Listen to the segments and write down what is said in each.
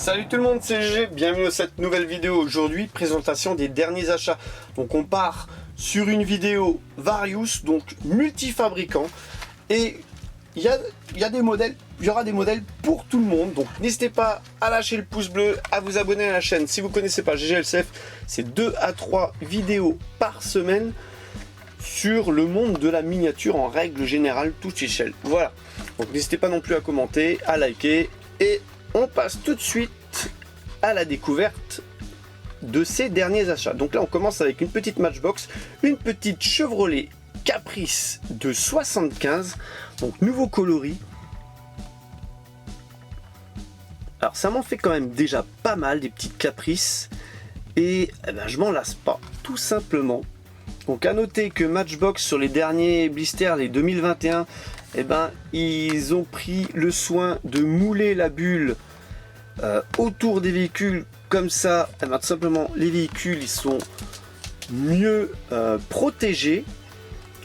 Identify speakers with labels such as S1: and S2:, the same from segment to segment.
S1: Salut tout le monde, c'est GG, bienvenue dans cette nouvelle vidéo. Aujourd'hui, présentation des derniers achats. Donc on part sur une vidéo Various, donc multifabricant. Et il y a des modèles, il y aura des modèles pour tout le monde. Donc n'hésitez pas à lâcher le pouce bleu, à vous abonner à la chaîne. Si vous ne connaissez pas GGLCF, c'est 2 à 3 vidéos par semaine sur le monde de la miniature en règle générale, toute échelle. Voilà, donc n'hésitez pas non plus à commenter, à liker et on passe tout de suite à la découverte de ces derniers achats. Donc là on commence avec une petite Matchbox, une petite Chevrolet Caprice de 75, donc nouveau coloris. Alors ça m'en fait quand même déjà pas mal des petites Caprices et je m'en lasse pas, tout simplement. Donc à noter que Matchbox sur les derniers blisters, les 2021, ils ont pris le soin de mouler la bulle autour des véhicules comme ça. Tout simplement les véhicules ils sont mieux protégés.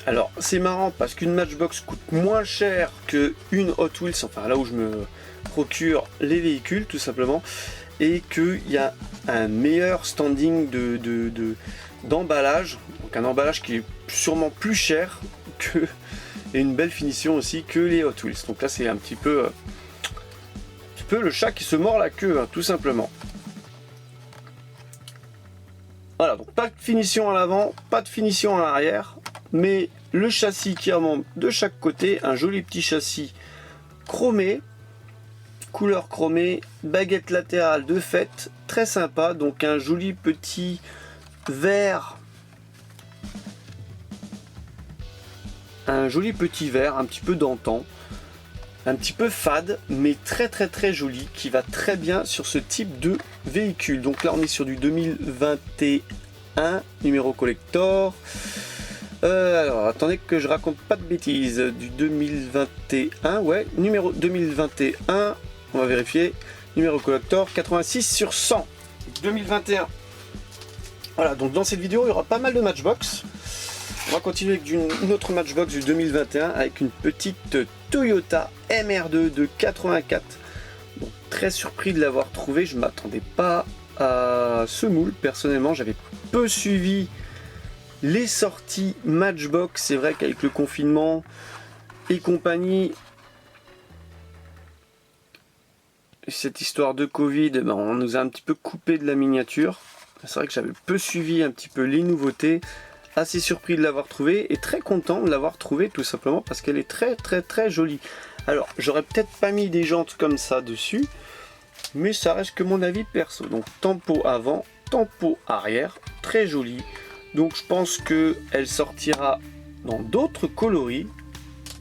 S1: Alors c'est marrant parce qu'une Matchbox coûte moins cher qu'une Hot Wheels, enfin là où je me procure les véhicules tout simplement, et qu'il y a un meilleur standing d'emballage, donc un emballage qui est sûrement plus cher que, et une belle finition aussi que les Hot Wheels. Donc là c'est un petit peu le chat qui se mord la queue, tout simplement. Voilà, donc pas de finition à l'avant, pas de finition à l'arrière, mais le châssis qui remonte de chaque côté, un joli petit châssis chromé, couleur chromée, baguette latérale de fête, très sympa, donc un joli petit vert, un petit peu d'antan, un petit peu fade, mais très joli, qui va très bien sur ce type de véhicule. Donc là on est sur du 2021, numéro collector. Alors attendez que je raconte pas de bêtises, du 2021, ouais, numéro 2021, on va vérifier, numéro collector 86 sur 100, 2021. Voilà, donc dans cette vidéo il y aura pas mal de Matchbox. On va continuer avec une autre Matchbox du 2021 avec une petite Toyota MR2 de 84. Donc, très surpris de l'avoir trouvé, je ne m'attendais pas à ce moule. Personnellement, j'avais peu suivi les sorties Matchbox. C'est vrai qu'avec le confinement et compagnie, cette histoire de Covid, on nous a un petit peu coupé de la miniature. C'est vrai que j'avais peu suivi un petit peu les nouveautés. Assez surpris de l'avoir trouvé et très content de l'avoir trouvé tout simplement parce qu'elle est très jolie. Alors j'aurais peut-être pas mis des jantes comme ça dessus, mais ça reste que mon avis perso. Donc tempo avant, tempo arrière, très joli. Donc je pense que elle sortira dans d'autres coloris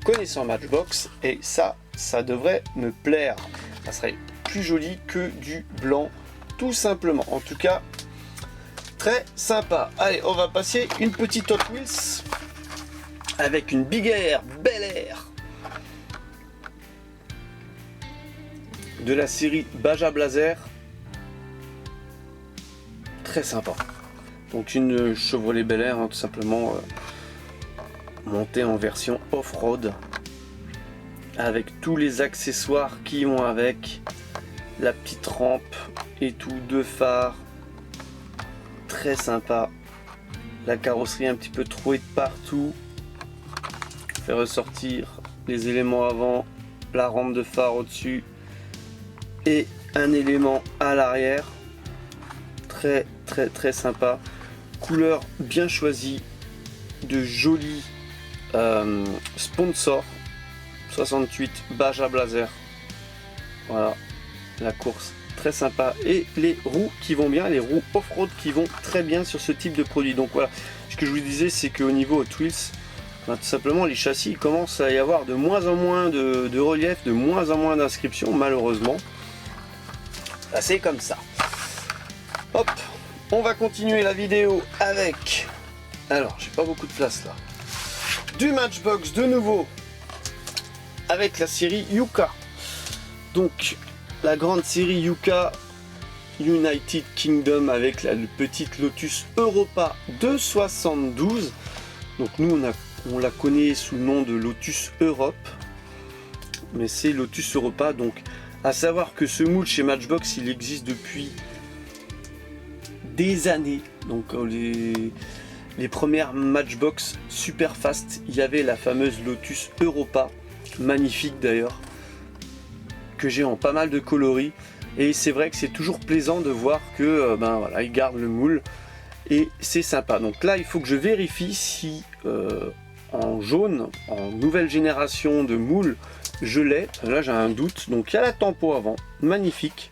S1: connaissant Matchbox et ça devrait me plaire. Ça serait plus joli que du blanc tout simplement. En tout cas très sympa. Allez, on va passer une petite Hot Wheels avec une Big Air Bel Air de la série Baja Blazer. Très sympa. Donc une Chevrolet Bel Air, tout simplement montée en version off-road avec tous les accessoires qui vont avec, la petite rampe et tout, deux phares. Très sympa, la carrosserie un petit peu trouée de partout, fait ressortir les éléments avant, la rampe de phare au dessus et un élément à l'arrière. Très sympa, couleur bien choisie, de jolis sponsors, 68 Baja Blazer. Voilà la course, très sympa, et les roues qui vont bien, les roues off-road qui vont très bien sur ce type de produit. Donc voilà, ce que je vous disais, c'est qu'au niveau Hot Wheels, tout simplement les châssis commencent à y avoir de moins en moins de relief, de moins en moins d'inscriptions, malheureusement. C'est comme ça. Hop, on va continuer la vidéo avec, alors j'ai pas beaucoup de place là, du Matchbox de nouveau avec la série Yuka. Donc la grande série Yuka United Kingdom avec la petite Lotus Europa de 72. Donc nous on la connaît sous le nom de Lotus Europe, mais c'est Lotus Europa, donc À savoir que ce moule chez Matchbox, il existe depuis des années. Donc les premières Matchbox super fast, il y avait la fameuse Lotus Europa, magnifique d'ailleurs, que j'ai en pas mal de coloris. Et c'est vrai que c'est toujours plaisant de voir que voilà, il garde le moule et c'est sympa. Donc là, il faut que je vérifie si en jaune, en nouvelle génération de moule, je l'ai. Là, j'ai un doute. Donc il y a la tempo avant, magnifique.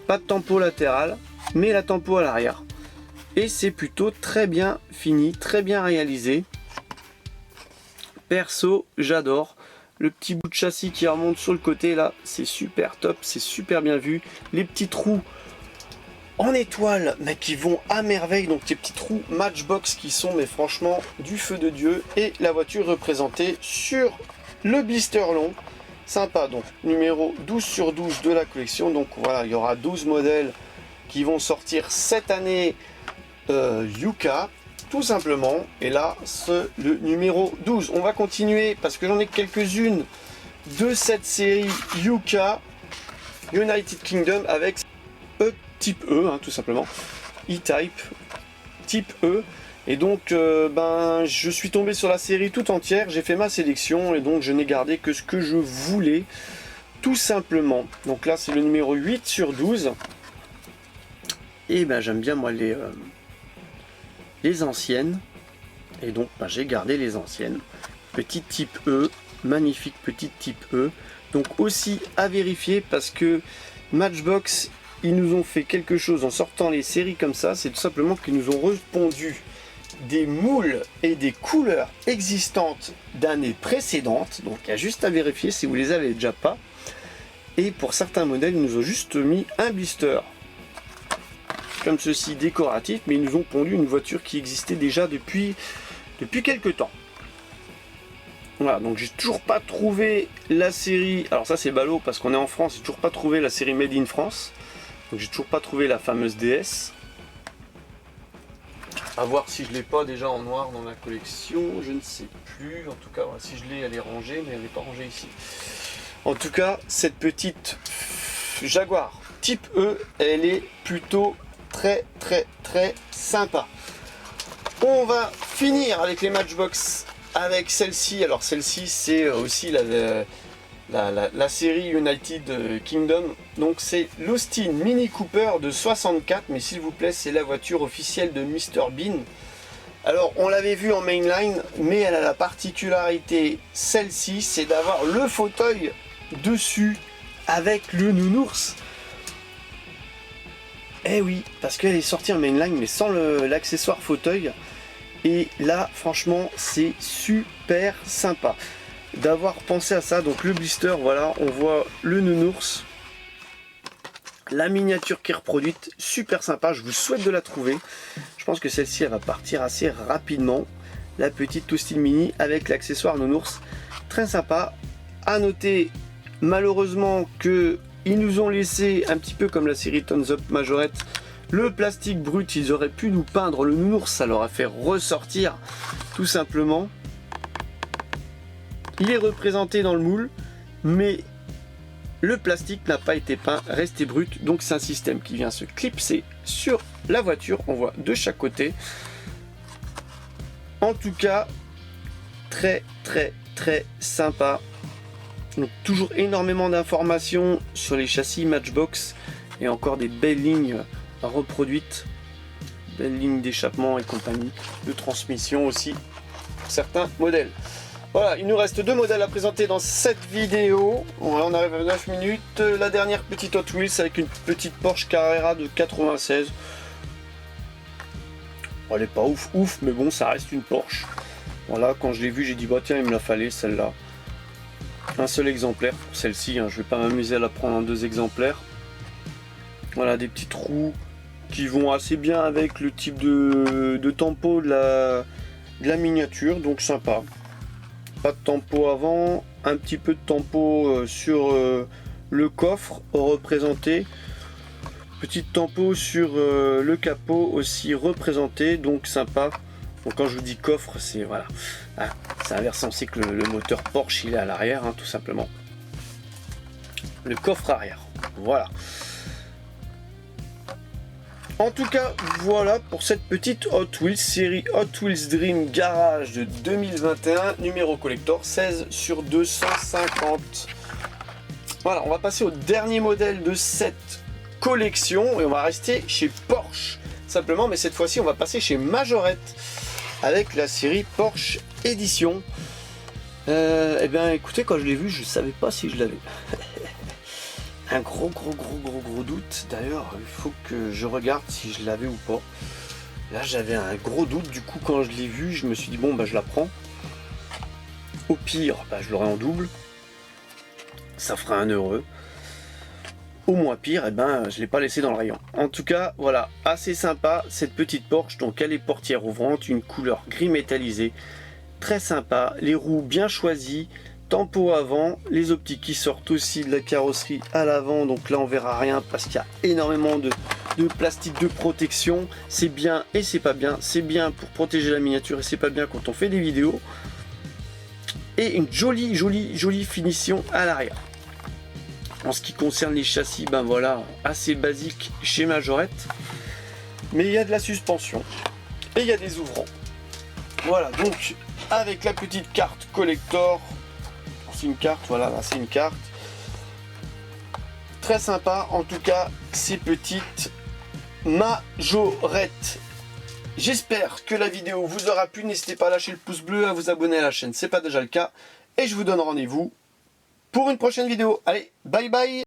S1: Pas de tempo latéral, mais la tempo à l'arrière. Et c'est plutôt très bien fini, très bien réalisé. Perso, j'adore. Le petit bout de châssis qui remonte sur le côté là, c'est super top, c'est super bien vu. Les petits trous en étoile, mais qui vont à merveille. Donc les petits trous Matchbox qui sont, mais franchement, du feu de Dieu. Et la voiture représentée sur le blister long. Sympa, donc numéro 12 sur 12 de la collection. Donc voilà, il y aura 12 modèles qui vont sortir cette année Yuka. Tout simplement, et là c'est le numéro 12. On va continuer parce que j'en ai quelques-unes de cette série Yuka United Kingdom avec type E, tout simplement, E-Type type E. Et donc je suis tombé sur la série tout entière, j'ai fait ma sélection et donc je n'ai gardé que ce que je voulais, tout simplement. Donc là c'est le numéro 8 sur 12. Et j'aime bien moi les anciennes, et donc j'ai gardé les anciennes. Petite type E, magnifique petite type E. Donc aussi à vérifier parce que Matchbox, ils nous ont fait quelque chose en sortant les séries comme ça, c'est tout simplement qu'ils nous ont répondu des moules et des couleurs existantes d'années précédentes. Donc il y a juste à vérifier si vous les avez déjà pas. Et pour certains modèles, ils nous ont juste mis un blister comme ceci décoratif, mais ils nous ont pondu une voiture qui existait déjà depuis quelques temps. Voilà, donc j'ai toujours pas trouvé la série, alors ça c'est ballot parce qu'on est en France, j'ai toujours pas trouvé la série Made in France, donc j'ai toujours pas trouvé la fameuse DS. À voir si je l'ai pas déjà en noir dans la collection, je ne sais plus, en tout cas voilà, si je l'ai, elle est rangée, mais elle n'est pas rangée ici. En tout cas, cette petite Jaguar type E, elle est plutôt très sympa. On va finir avec les Matchbox avec celle-ci. Alors celle-ci c'est aussi la série United Kingdom. Donc c'est l'Austin Mini Cooper de 64, mais s'il vous plaît c'est la voiture officielle de Mr Bean. Alors on l'avait vu en mainline, mais elle a la particularité, celle-ci, c'est d'avoir le fauteuil dessus avec le nounours. Eh oui, parce qu'elle est sortie en mainline mais sans l'accessoire fauteuil. Et là, franchement, c'est super sympa d'avoir pensé à ça. Donc le blister, voilà, on voit le nounours. La miniature qui est reproduite, super sympa. Je vous souhaite de la trouver. Je pense que celle-ci, elle va partir assez rapidement. La petite Austin Mini avec l'accessoire nounours. Très sympa. À noter, malheureusement, que ils nous ont laissé, un petit peu comme la série Tons Up Majorette, le plastique brut. Ils auraient pu nous peindre le nounours, ça leur a fait ressortir tout simplement. Il est représenté dans le moule, mais le plastique n'a pas été peint, resté brut. Donc c'est un système qui vient se clipser sur la voiture. On voit de chaque côté. En tout cas, très sympa. Donc toujours énormément d'informations sur les châssis Matchbox et encore des belles lignes reproduites, belles lignes d'échappement et compagnie, de transmission aussi pour certains modèles. Voilà, il nous reste 2 modèles à présenter dans cette vidéo. Voilà, on arrive à 9 minutes. La dernière petite Hot Wheels avec une petite Porsche Carrera de 96. Elle n'est pas ouf, mais bon, ça reste une Porsche. Voilà, quand je l'ai vue, j'ai dit bah tiens, il me la fallait celle-là. Un seul exemplaire pour celle-ci, je vais pas m'amuser à la prendre en 2 exemplaires. Voilà, des petits trous qui vont assez bien avec le type de tempo de la miniature, donc sympa. Pas de tempo avant, un petit peu de tempo sur le coffre représenté. Petite tempo sur le capot aussi représenté, donc sympa. Donc quand je vous dis coffre, c'est voilà, ça inverse, on sait que le moteur Porsche il est à l'arrière, tout simplement. le coffre arrière. Voilà. En tout cas, voilà pour cette petite Hot Wheels, série Hot Wheels Dream Garage de 2021, numéro collector 16 sur 250. Voilà, on va passer au dernier modèle de cette collection et on va rester chez Porsche simplement, mais cette fois-ci on va passer chez Majorette avec la série Porsche Édition. Eh bien écoutez, quand je l'ai vu, je savais pas si je l'avais. Un gros doute. D'ailleurs, il faut que je regarde si je l'avais ou pas. Là, j'avais un gros doute. Du coup, quand je l'ai vu, je me suis dit, bon, bah, je la prends. Au pire, bah, je l'aurai en double. Ça fera 1 €. Au moins pire, eh ben, je ne l'ai pas laissé dans le rayon. En tout cas, voilà, assez sympa, cette petite Porsche. Donc, elle est portière ouvrante, une couleur gris métallisé. Très sympa. Les roues bien choisies. Tempo avant, les optiques qui sortent aussi de la carrosserie à l'avant, donc là on verra rien parce qu'il y a énormément de plastique de protection. C'est bien et c'est pas bien, c'est bien pour protéger la miniature et c'est pas bien quand on fait des vidéos. Et une jolie finition à l'arrière. En ce qui concerne les châssis, ben voilà, assez basique chez Majorette, mais il y a de la suspension et il y a des ouvrants. Voilà, donc avec la petite carte collector. C'est une carte, voilà, c'est une carte. Très sympa, en tout cas, ces petites Majorettes. J'espère que la vidéo vous aura plu. N'hésitez pas à lâcher le pouce bleu, à vous abonner à la chaîne, c'est pas déjà le cas. Et je vous donne rendez-vous pour une prochaine vidéo. Allez, bye bye!